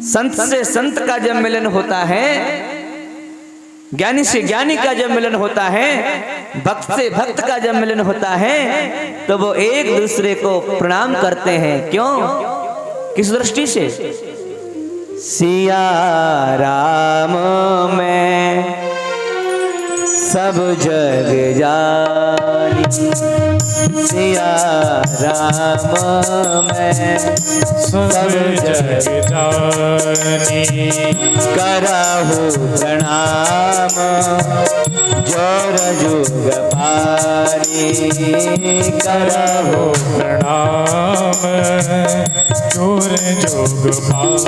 संत से संत का जब मिलन होता है, ज्ञानी से ज्ञानी का जब मिलन होता है, भक्त से भक्त का जब मिलन होता है, तो वो एक दूसरे को प्रणाम करते हैं। क्यों? किस दृष्टि से? सिया राम मैं सब जग जानी, सिया राम मैं सब जग जानी, करहु प्रणाम जोर जुग पानी, करहु प्रणाम जोर जुग पानी,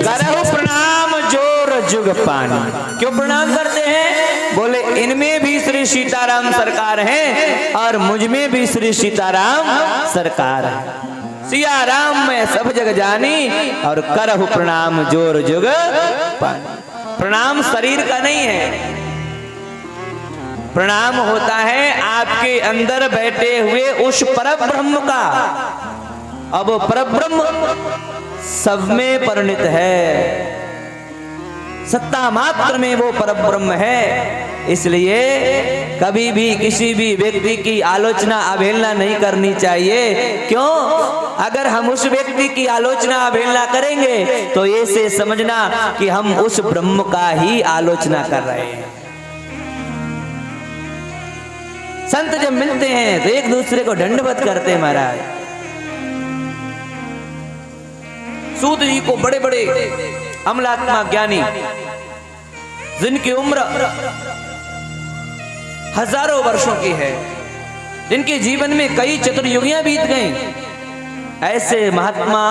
करहु प्रणाम जोर जुग पानी। क्यों प्रणाम करते हैं? बोले इनमें भी श्री सीताराम सरकार हैं और मुझ में भी श्री सीताराम सरकार है। सिया राम मैं सब जग जानी और करहु प्रणाम जोर जुग पानी। प्रणाम शरीर का नहीं है, प्रणाम होता है आपके अंदर बैठे हुए उस परम ब्रह्म का। अब वो परम ब्रह्म सब में परिणित है, सत्ता मात्र में वो परम ब्रह्म है। इसलिए कभी भी किसी भी व्यक्ति की आलोचना अवहेलना नहीं करनी चाहिए। क्यों? अगर हम उस व्यक्ति की आलोचना अवहेलना करेंगे तो ये से समझना कि हम उस ब्रह्म का ही आलोचना कर रहे हैं। संत जब मिलते हैं तो एक दूसरे को दंडवत करते हैं। महाराज सूत जी को बड़े बड़े अमलात्मा ज्ञानी, जिनकी उम्र हजारों वर्षों की है, जिनके जीवन में कई चतुर्युगियां बीत गईं, ऐसे महात्मा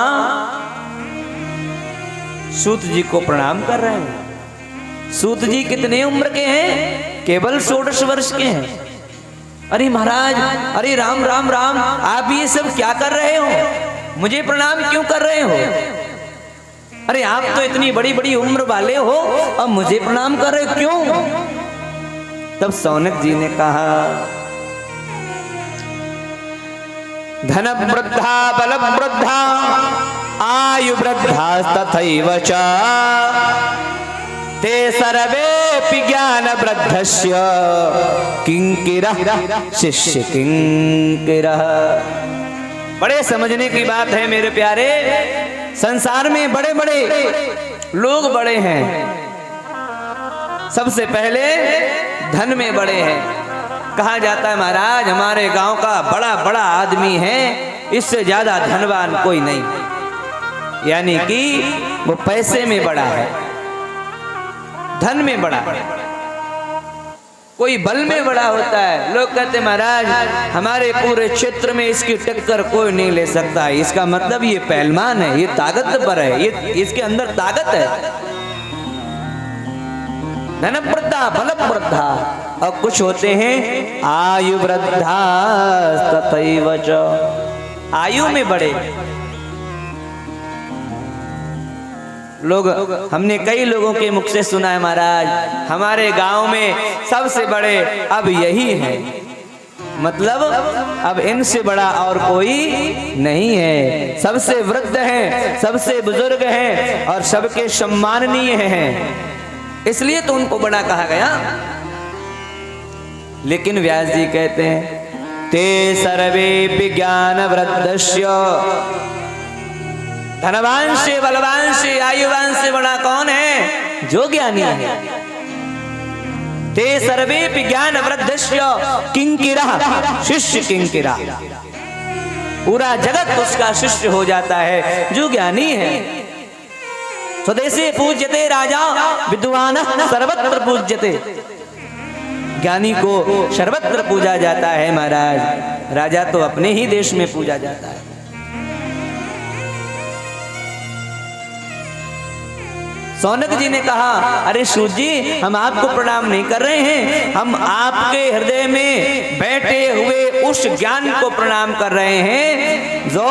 सूत जी को प्रणाम कर रहे हैं। सूत जी कितने उम्र के हैं? केवल 16 वर्ष के हैं। अरे महाराज, अरे राम राम राम, आप ये सब क्या कर रहे हो? मुझे प्रणाम क्यों कर रहे हो? अरे आप तो इतनी बड़ी बड़ी उम्र वाले हो, अब मुझे प्रणाम कर रहे हो क्यों? तब सौनक जी ने कहा, धन वृद्धा बल वृद्धा आयु वृद्धा तथैव च ते सर्वेपि ज्ञान वृद्धस्य किंकिरः शिष्य किंकिरः। बड़े समझने की बात है मेरे प्यारे। संसार में बड़े बड़े लोग बड़े हैं, सबसे पहले धन में बड़े हैं। कहा जाता है महाराज हमारे गांव का बड़ा बड़ा आदमी है, इससे ज्यादा धनवान कोई नहीं। यानी कि वो पैसे में बड़ा है, धन में बड़ा है। कोई बल में बड़ा होता है। लोग कहते महाराज हमारे पूरे क्षेत्र में इसकी टक्कर कोई नहीं ले सकता। इसका मतलब ये पहलवान है, ये ताकतवर है, ये इसके अंदर ताकत है। धन वृद्धा बल वृद्धा, और कुछ होते हैं आयु वृद्धा तथैव च, आयु में बड़े लोग। हमने कई लोगों के मुख से सुना है महाराज हमारे गांव में सबसे बड़े अब यही है, मतलब अब इनसे बड़ा और कोई नहीं है। सबसे वृद्ध हैं, सबसे बुजुर्ग हैं और सबके सम्माननीय हैं, इसलिए तो उनको बड़ा कहा गया। लेकिन व्यास जी कहते हैं ते सर्वे ज्ञान वृद्धस्य, धनवान से बलवान से आयुवान से बड़ा कौन है? जो ज्ञानी है। ते सर्वे ज्ञान वृद्धस्य किंकिरः शिष्य किंकिरः, पूरा जगत उसका शिष्य हो जाता है जो ज्ञानी है। स्वदेशे पूज्यते राजा विद्वानः सर्वत्र पूज्यते, ज्ञानी को सर्वत्र पूजा जाता है महाराज। राजा तो अपने ही देश में पूजा जाता है। सौनक जी ने कहा अरे सूत जी हम आपको प्रणाम नहीं कर रहे हैं, हम आपके हृदय में बैठे हुए उस ज्ञान को प्रणाम कर रहे हैं जो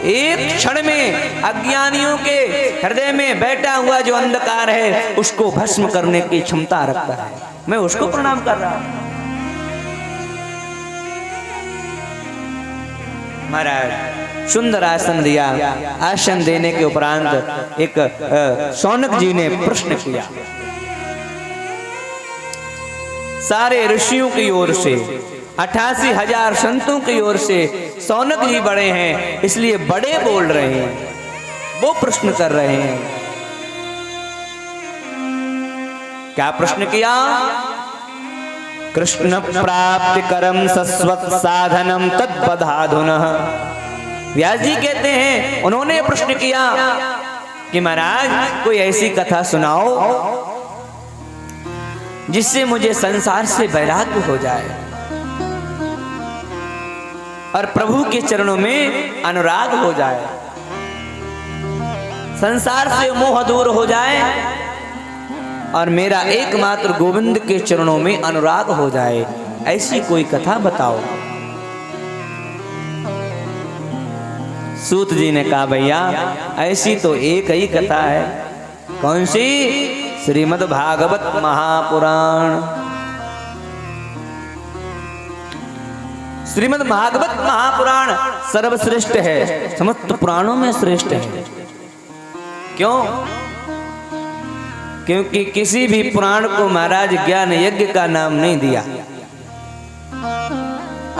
एक क्षण में अज्ञानियों के हृदय में बैठा हुआ जो अंधकार है उसको भस्म करने की क्षमता रखता है। मैं उसको प्रणाम कर रहा हूं। महाराज सुंदर आसन दिया। आसन देने के उपरांत एक शौनक जी ने प्रश्न किया। सारे ऋषियों की ओर से 88,000 संतों की ओर से शौनक जी बड़े हैं, इसलिए बड़े बोल रहे हैं, वो प्रश्न कर रहे हैं। क्या प्रश्न किया? कृष्ण प्राप्ति करम सस्वत साधनम तत्पदाधुनः। व्यास जी कहते हैं, उन्होंने प्रश्न किया कि महाराज कोई ऐसी कथा सुनाओ जिससे मुझे संसार से वैराग्य हो जाए और प्रभु के चरणों में अनुराग हो जाए, संसार से मोह दूर हो जाए और मेरा एकमात्र गोविंद के चरणों में अनुराग हो जाए। ऐसी कोई कथा बताओ। सूत जी ने कहा, भैया ऐसी तो एक ही कथा है। कौन सी? श्रीमद् भागवत महापुराण। श्रीमद् भागवत महापुराण सर्वश्रेष्ठ है, समस्त पुराणों में श्रेष्ठ है। क्यों? क्योंकि किसी भी पुराण को महाराज ज्ञान यज्ञ का नाम नहीं दिया।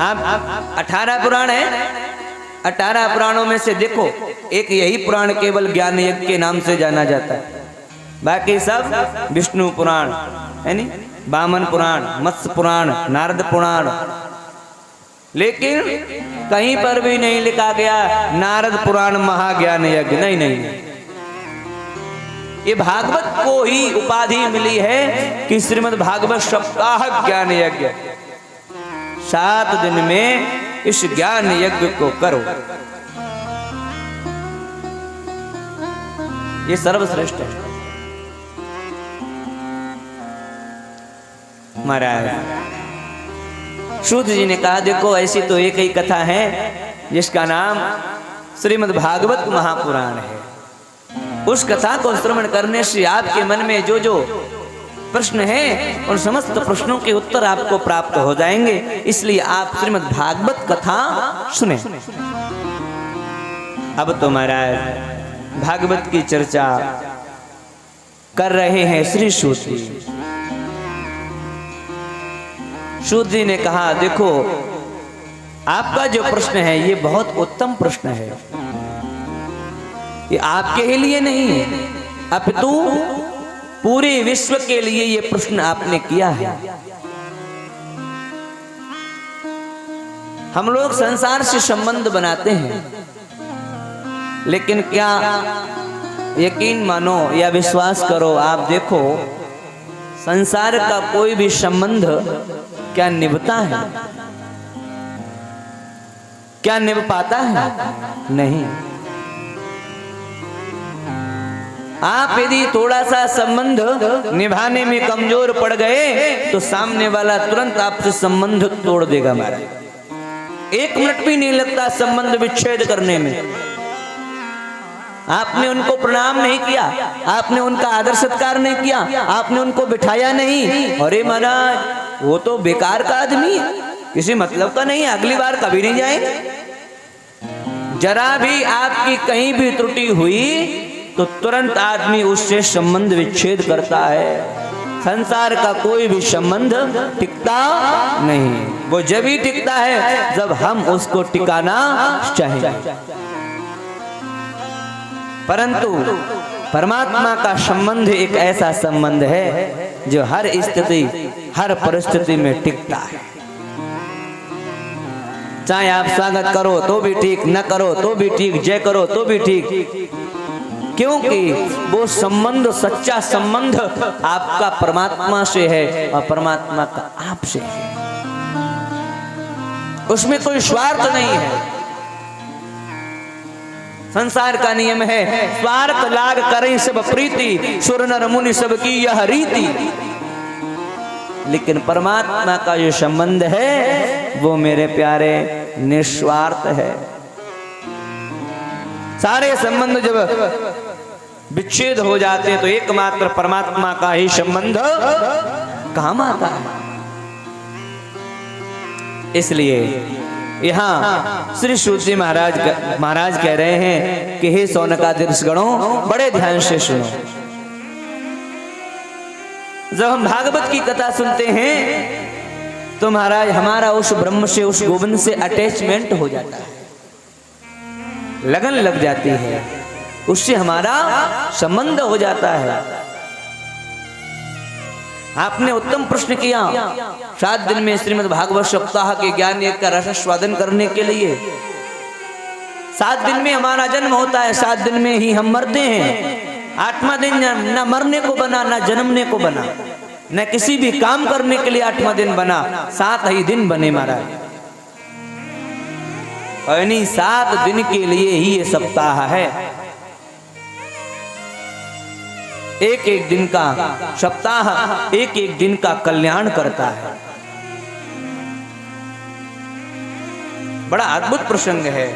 आप 18 पुराण है, 18 पुराणों में से देखो एक यही पुराण केवल ज्ञान यज्ञ के नाम से जाना जाता है। बाकी सब विष्णु पुराण है नी, वामन पुराण, मत्स्य पुराण, नारद पुराण, लेकिन कहीं पर भी नहीं लिखा गया नारद पुराण महाज्ञान यज्ञ। नहीं नहीं, ये भागवत को ही उपाधि मिली है कि श्रीमद् भागवत सप्ताह ज्ञान यज्ञ। 7 दिन में इस ज्ञान यज्ञ को करो, ये सर्वश्रेष्ठ है। महाराज सूत जी ने कहा, देखो ऐसी तो एक ही कथा है जिसका नाम श्रीमद् भागवत महापुराण है। उस कथा को श्रवण करने से आपके मन में जो जो प्रश्न हैं उन समस्त प्रश्नों के उत्तर आपको प्राप्त हो जाएंगे। इसलिए आप श्रीमद् भागवत कथा सुने। अब तो महाराज भागवत की चर्चा कर रहे हैं श्री सूत जी। सूत जी ने कहा, देखो आपका जो प्रश्न है ये बहुत उत्तम प्रश्न है। ये आपके ही लिए नहीं है, अपितु पूरे विश्व के लिए ये प्रश्न आपने किया है। हम लोग संसार से संबंध बनाते हैं, लेकिन क्या यकीन मानो या विश्वास करो, आप देखो संसार का कोई भी संबंध क्या निभता है? क्या निभ पाता है? नहीं। आप यदि थोड़ा सा संबंध निभाने में कमजोर पड़ गए तो सामने वाला तुरंत आपसे संबंध तोड़ देगा। हमारा 1 मिनट भी नहीं लगता संबंध विच्छेद करने में। आपने उनको प्रणाम नहीं किया, आपने उनका आदर सत्कार नहीं किया, आपने उनको बिठाया नहीं, अरे महाराज वो तो बेकार का आदमी है, किसी मतलब का नहीं, अगली बार कभी नहीं जाएंगे। जरा भी आपकी कहीं भी त्रुटि हुई तो तुरंत आदमी उससे संबंध विच्छेद करता है। संसार का कोई भी संबंध टिकता नहीं, वो जब ही टिकता है जब हम उसको टिकाना चाहें। परंतु परमात्मा का संबंध एक ऐसा संबंध है जो हर स्थिति हर परिस्थिति में टिकता है। चाहे आप स्वागत करो तो भी ठीक, न करो तो भी ठीक, जय करो तो भी ठीक, क्योंकि वो संबंध सच्चा संबंध आपका परमात्मा से है और परमात्मा का आपसे है। उसमें कोई स्वार्थ नहीं है। संसार का नियम है स्वार्थ लाग करें सब प्रीति, सुर नर मुनि सबकी यह रीति। लेकिन परमात्मा का जो संबंध है वो मेरे प्यारे निस्वार्थ है। सारे संबंध जब विच्छेद हो जाते हैं तो एकमात्र परमात्मा का ही संबंध काम आता है। इसलिए यहाँ श्री सूत महाराज कह रहे हैं कि हे सौनकादि ऋषिगणों, बड़े ध्यान से सुनो। जब हम भागवत की कथा सुनते हैं तो महाराज हमारा उस ब्रह्म से, उस गोविंद से अटैचमेंट हो जाता है, लगन लग जाती है, उससे हमारा संबंध हो जाता है। आपने उत्तम प्रश्न किया। 7 दिन में श्रीमद् भागवत सप्ताह के ज्ञान एक का रसास्वादन करने के लिए 7 दिन में हमारा जन्म होता है, 7 दिन में ही हम मरते हैं। 8वां दिन न मरने को बना, न जन्मने को बना, न किसी भी काम करने के लिए 8वां दिन बना, 7 ही दिन बने महाराज। और इन्हीं 7 दिन के लिए ही ये सप्ताह है। एक एक दिन का सप्ताह एक एक दिन का कल्याण करता है। बड़ा अद्भुत प्रसंग है।